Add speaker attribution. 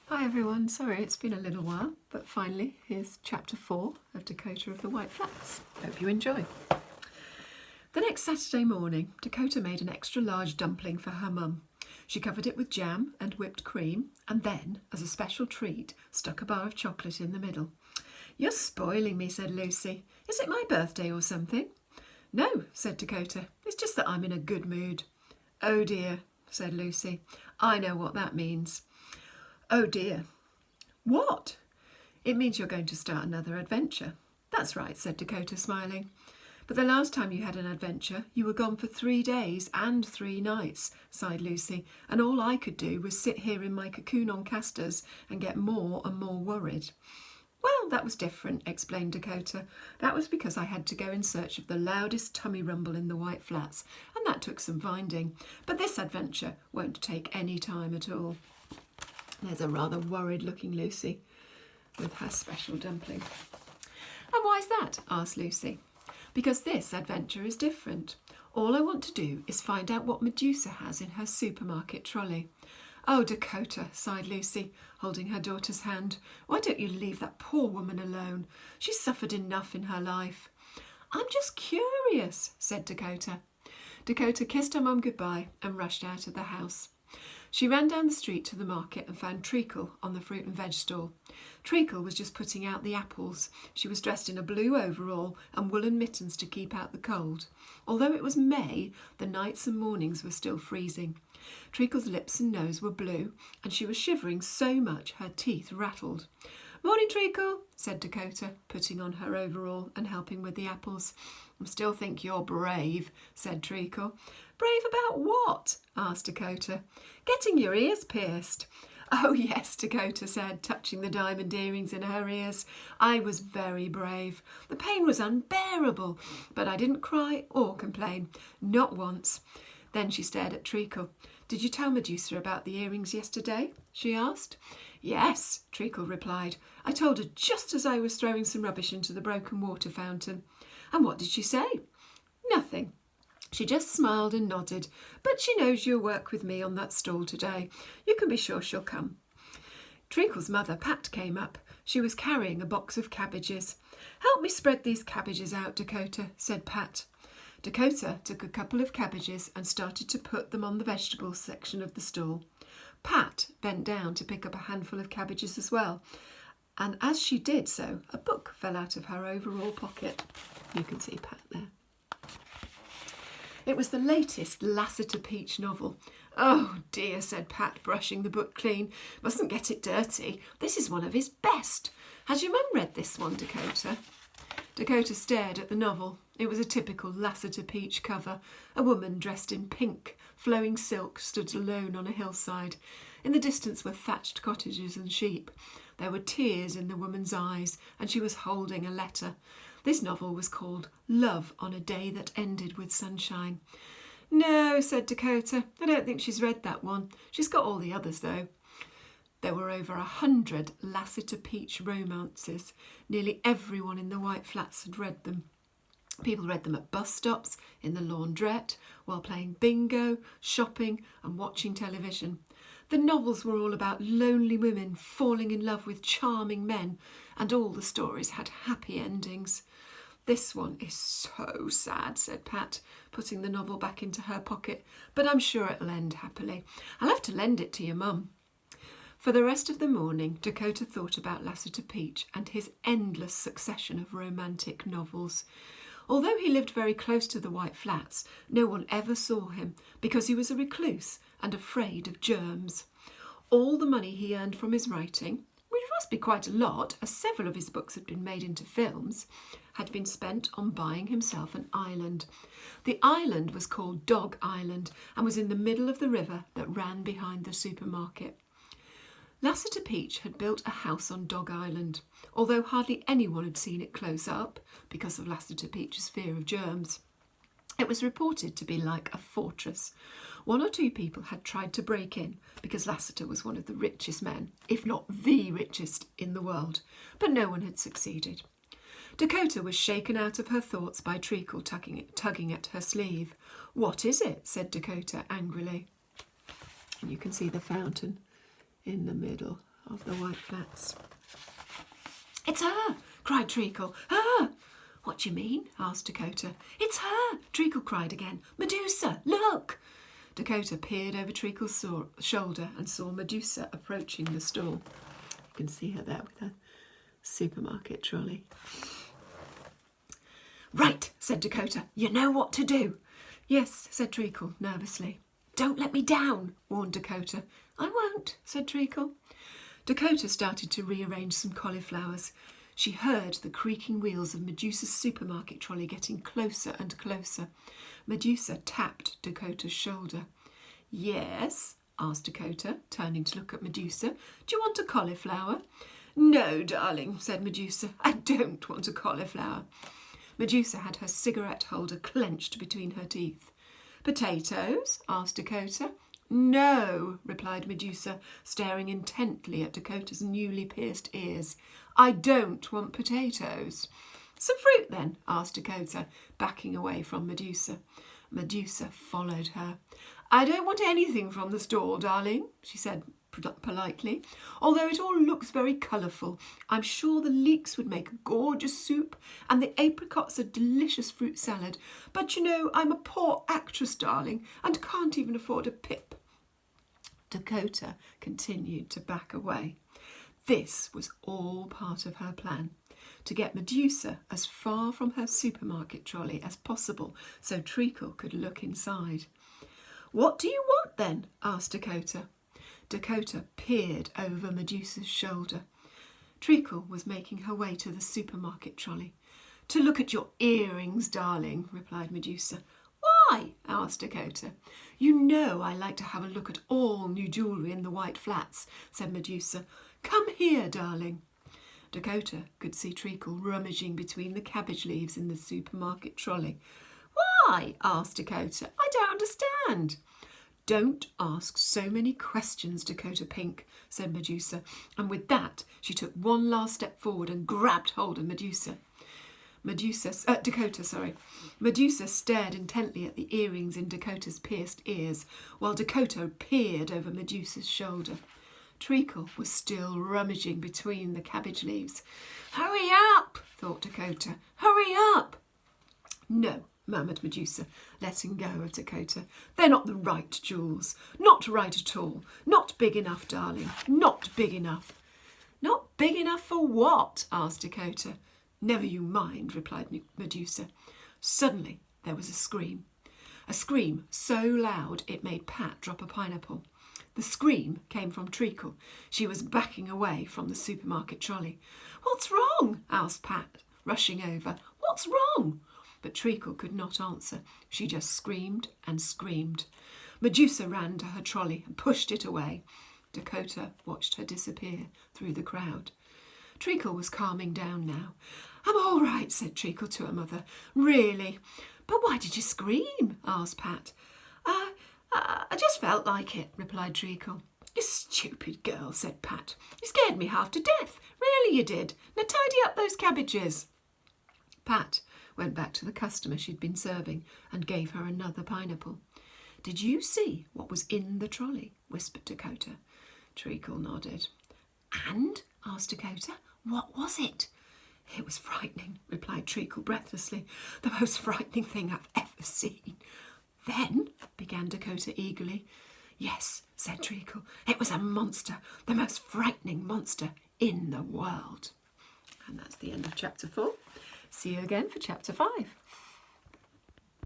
Speaker 1: Hi everyone, sorry it's been a little while, but finally here's chapter 4 of Dakota of the White Flats. Hope you enjoy. The next Saturday morning, Dakota made an extra large dumpling for her mum. She covered it with jam and whipped cream and then, as a special treat, stuck a bar of chocolate in the middle. "You're spoiling me," said Lucy. "Is it my birthday or something?" "No," said Dakota. "It's just that I'm in a good mood." "Oh dear," said Lucy. "I know what that means." "Oh dear." "What?" "It means you're going to start another adventure." "That's right," said Dakota, smiling. "But the last time you had an adventure, you were gone for 3 days and 3 nights, sighed Lucy, and all I could do was sit here in my cocoon on casters and get more and more worried. "Well, that was different," explained Dakota. "That was because I had to go in search of the loudest tummy rumble in the White Flats, and that took some finding. But this adventure won't take any time at all." There's a rather worried-looking Lucy with her special dumpling. "And why's that?" asked Lucy. "Because this adventure is different. All I want to do is find out what Medusa has in her supermarket trolley." "Oh, Dakota," sighed Lucy, holding her daughter's hand. "Why don't you leave that poor woman alone? She's suffered enough in her life." "I'm just curious," said Dakota. Dakota kissed her mum goodbye and rushed out of the house. She ran down the street to the market and found Treacle on the fruit and veg stall. Treacle was just putting out the apples. She was dressed in a blue overall and woolen mittens to keep out the cold. Although it was May, the nights and mornings were still freezing. Treacle's lips and nose were blue, and she was shivering so much her teeth rattled. "Morning, Treacle," said Dakota, putting on her overall and helping with the apples. "I still think you're brave," said Treacle. "Brave about what?" asked Dakota. "Getting your ears pierced." "Oh yes," Dakota said, touching the diamond earrings in her ears. "I was very brave. The pain was unbearable, but I didn't cry or complain. Not once." Then she stared at Treacle. "Did you tell Medusa about the earrings yesterday?" she asked. "Yes," Treacle replied. "I told her just as I was throwing some rubbish into the broken water fountain." "And what did she say?" "Nothing. She just smiled and nodded. But she knows you'll work with me on that stall today. You can be sure she'll come." Treacle's mother, Pat, came up. She was carrying a box of cabbages. "Help me spread these cabbages out, Dakota," said Pat. Dakota took a couple of cabbages and started to put them on the vegetables section of the stall. Pat bent down to pick up a handful of cabbages as well, and as she did so, a book fell out of her overall pocket. You can see Pat there. It was the latest Lassiter Peach novel. "Oh dear," said Pat, brushing the book clean. "Mustn't get it dirty. This is one of his best. Has your mum read this one, Dakota?" Dakota stared at the novel. It was a typical Lassiter Peach cover. A woman dressed in pink, flowing silk stood alone on a hillside. In the distance were thatched cottages and sheep. There were tears in the woman's eyes, and she was holding a letter. This novel was called Love on a Day That Ended with Sunshine. "No," said Dakota. "I don't think she's read that one. She's got all the others, though." There were over 100 Lassiter Peach romances. Nearly everyone in the White Flats had read them. People read them at bus stops, in the laundrette, while playing bingo, shopping and watching television. The novels were all about lonely women falling in love with charming men, and all the stories had happy endings. "This one is so sad," said Pat, putting the novel back into her pocket, "but I'm sure it'll end happily. I'll have to lend it to your mum." For the rest of the morning, Dakota thought about Lassiter Peach and his endless succession of romantic novels. Although he lived very close to the White Flats, no one ever saw him because he was a recluse and afraid of germs. All the money he earned from his writing, which must be quite a lot as several of his books had been made into films, had been spent on buying himself an island. The island was called Dog Island and was in the middle of the river that ran behind the supermarket. Lassiter Peach had built a house on Dog Island, although hardly anyone had seen it close up because of Lassiter Peach's fear of germs. It was reported to be like a fortress. 1 or 2 people had tried to break in because Lassiter was one of the richest men, if not the richest, in the world, but no one had succeeded. Dakota was shaken out of her thoughts by Treacle tugging at her sleeve. "What is it?" said Dakota angrily. And you can see the fountain in the middle of the White Flats. "It's her!" cried Treacle. "Her!" "What do you mean?" asked Dakota. "It's her!" Treacle cried again. "Medusa, look!" Dakota peered over Treacle's shoulder and saw Medusa approaching the store. You can see her there with her supermarket trolley. "Right," said Dakota. "You know what to do." "Yes," said Treacle nervously. "Don't let me down," warned Dakota. "I won't," said Treacle. Dakota started to rearrange some cauliflowers. She heard the creaking wheels of Medusa's supermarket trolley getting closer and closer. Medusa tapped Dakota's shoulder. "Yes?" asked Dakota, turning to look at Medusa. "Do you want a cauliflower?" "No, darling," said Medusa. "I don't want a cauliflower." Medusa had her cigarette holder clenched between her teeth. "Potatoes?" asked Dakota. "No," replied Medusa, staring intently at Dakota's newly pierced ears. "I don't want potatoes." "Some fruit, then?" asked Dakota, backing away from Medusa. Medusa followed her. "I don't want anything from the store, darling," she said politely, "although it all looks very colourful. I'm sure the leeks would make a gorgeous soup, and the apricots a delicious fruit salad. But you know, I'm a poor actress, darling, and can't even afford a pip." Dakota continued to back away. This was all part of her plan, to get Medusa as far from her supermarket trolley as possible so Treacle could look inside. "What do you want then?" asked Dakota. Dakota peered over Medusa's shoulder. Treacle was making her way to the supermarket trolley. "To look at your earrings, darling," replied Medusa. "Why?" asked Dakota. "You know I like to have a look at all new jewellery in the White Flats," said Medusa. "Come here, darling." Dakota could see Treacle rummaging between the cabbage leaves in the supermarket trolley. "Why?" asked Dakota. "I don't understand." "Don't ask so many questions, Dakota Pink," said Medusa, and with that she took one last step forward and grabbed hold of Dakota. Medusa stared intently at the earrings in Dakota's pierced ears, while Dakota peered over Medusa's shoulder. Treacle was still rummaging between the cabbage leaves. "Hurry up," thought Dakota. "Hurry up." "No," murmured Medusa, letting go of Dakota. "They're not the right jewels. Not right at all. Not big enough, darling. Not big enough." "Not big enough for what?" asked Dakota. "Never you mind," replied Medusa. Suddenly there was a scream so loud it made Pat drop a pineapple. The scream came from Treacle. She was backing away from the supermarket trolley. "What's wrong?" asked Pat, rushing over. "What's wrong?" But Treacle could not answer. She just screamed and screamed. Medusa ran to her trolley and pushed it away. Dakota watched her disappear through the crowd. Treacle was calming down now. "I'm all right," said Treacle to her mother. "Really." "But why did you scream?" asked Pat. I just felt like it," replied Treacle. "You stupid girl," said Pat. "You scared me half to death. Really you did. Now tidy up those cabbages." Pat went back to the customer she'd been serving and gave her another pineapple. "Did you see what was in the trolley?" whispered Dakota. Treacle nodded. "And?" asked Dakota. "What was it?" "It was frightening," replied Treacle breathlessly. "The most frightening thing I've ever seen." "Then?" began Dakota eagerly. "Yes," said Treacle. "It was a monster, the most frightening monster in the world." And that's the end of chapter 4. See you again for chapter 5.